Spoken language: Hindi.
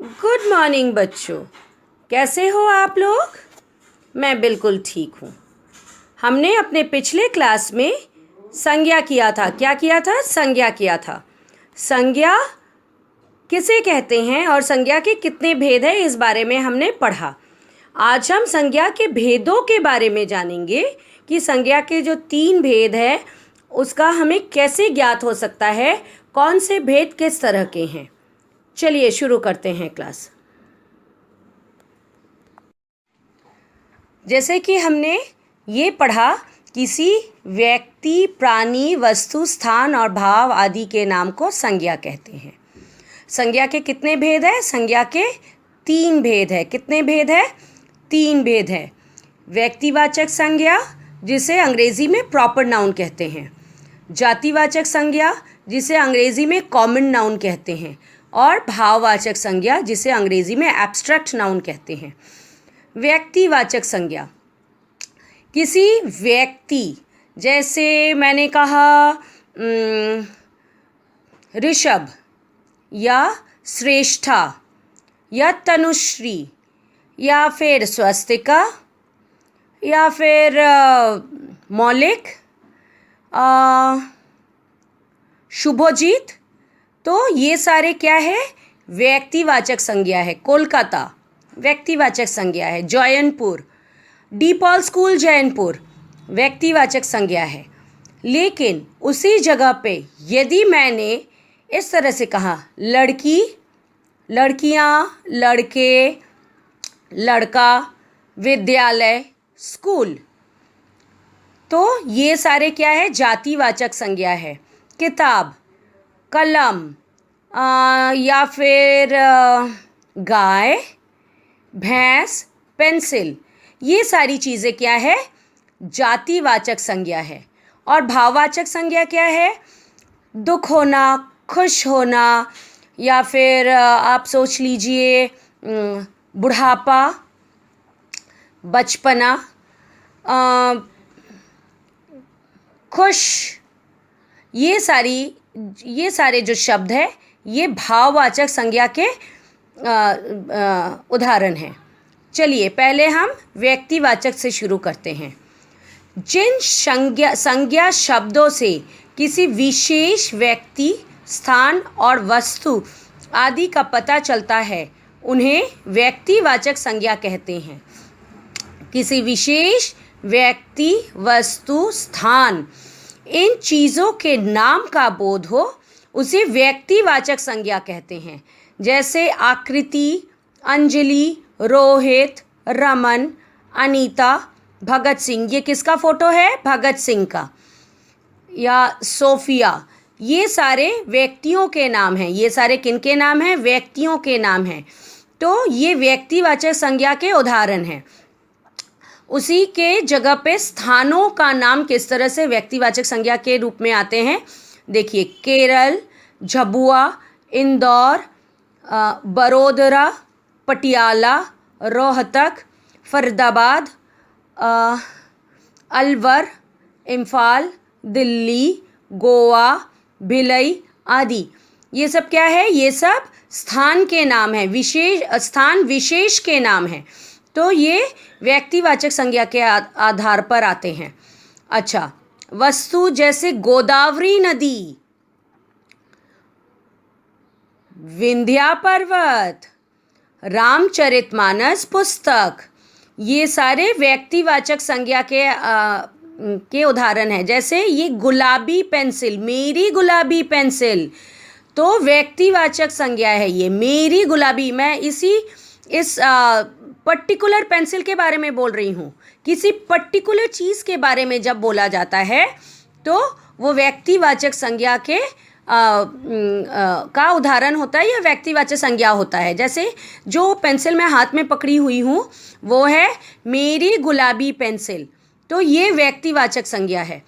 गुड मॉर्निंग बच्चों, कैसे हो आप लोग। मैं बिल्कुल ठीक हूँ। हमने अपने पिछले क्लास में संज्ञा किया था। क्या किया था? संज्ञा किया था। संज्ञा किसे कहते हैं और संज्ञा के कितने भेद हैं, इस बारे में हमने पढ़ा। आज हम संज्ञा के भेदों के बारे में जानेंगे कि संज्ञा के जो 3 भेद हैं उसका हमें कैसे ज्ञात हो सकता है, कौन से भेद किस तरह के हैं। चलिए शुरू करते हैं क्लास। जैसे कि हमने ये पढ़ा, किसी व्यक्ति, प्राणी, वस्तु, स्थान और भाव आदि के नाम को संज्ञा कहते हैं। संज्ञा के कितने भेद हैं? संज्ञा के 3 भेद है। कितने भेद है? 3 भेद है। व्यक्तिवाचक संज्ञा, जिसे अंग्रेजी में प्रॉपर नाउन कहते हैं। जातिवाचक संज्ञा, जिसे अंग्रेजी में कॉमन नाउन कहते हैं। और भाववाचक संज्ञा, जिसे अंग्रेजी में एब्स्ट्रैक्ट नाउन कहते हैं। व्यक्तिवाचक संज्ञा, किसी व्यक्ति, जैसे मैंने कहा ऋषभ या श्रेष्ठा या तनुश्री या फिर स्वस्तिका या फिर मौलिक, शुभजीत, तो ये सारे क्या है? व्यक्तिवाचक संज्ञा है। कोलकाता व्यक्तिवाचक संज्ञा है। Jaunpur, D Paul school Jaunpur व्यक्तिवाचक संज्ञा है। लेकिन उसी जगह पे यदि मैंने इस तरह से कहा लड़की, लड़कियाँ, लड़के, लड़का, विद्यालय, स्कूल, तो ये सारे क्या है? जातिवाचक संज्ञा है। किताब, कलम, या फिर गाय, भैंस, पेंसिल, ये सारी चीज़ें क्या है? जातिवाचक संज्ञा है। और भाववाचक संज्ञा क्या है? दुख होना, खुश होना, या फिर आप सोच लीजिए बुढ़ापा, बचपना, खुश, ये सारे जो शब्द है ये भाववाचक संज्ञा के उदाहरण हैं। चलिए पहले हम व्यक्तिवाचक से शुरू करते हैं। जिन संज्ञा शब्दों से किसी विशेष व्यक्ति, स्थान और वस्तु आदि का पता चलता है उन्हें व्यक्तिवाचक संज्ञा कहते हैं। किसी विशेष व्यक्ति, वस्तु, स्थान, इन चीज़ों के नाम का बोध हो उसे व्यक्तिवाचक संज्ञा कहते हैं। जैसे आकृति, अंजलि, रोहित, रमन, अनीता, भगत सिंह, ये किसका फोटो है? भगत सिंह का। या सोफिया, ये सारे व्यक्तियों के नाम हैं। ये सारे किनके नाम हैं? व्यक्तियों के नाम हैं। तो ये व्यक्तिवाचक संज्ञा के उदाहरण हैं। उसी के जगह पे स्थानों का नाम किस तरह से व्यक्तिवाचक संज्ञा के रूप में आते हैं? देखिए, केरल, झबुआ, इंदौर, बड़ोदरा, पटियाला, रोहतक, फरीदाबाद, अलवर, इम्फाल, दिल्ली, गोवा, भिलाई आदि। ये सब क्या है? ये सब स्थान के नाम हैं, स्थान विशेष के नाम हैं। तो ये व्यक्तिवाचक संज्ञा के आधार पर आते हैं। अच्छा, वस्तु, जैसे गोदावरी नदी, विंध्या पर्वत, रामचरितमानस पुस्तक, ये सारे व्यक्तिवाचक संज्ञा के उदाहरण हैं। जैसे ये गुलाबी पेंसिल, मेरी गुलाबी पेंसिल, तो व्यक्तिवाचक संज्ञा है। ये मेरी गुलाबी, मैं इस पर्टिकुलर पेंसिल के बारे में बोल रही हूँ। किसी पर्टिकुलर चीज़ के बारे में जब बोला जाता है तो वो व्यक्तिवाचक संज्ञा के का उदाहरण होता है या व्यक्तिवाचक संज्ञा होता है। जैसे जो पेंसिल मैं हाथ में पकड़ी हुई हूँ वो है मेरी गुलाबी पेंसिल, तो ये व्यक्तिवाचक संज्ञा है।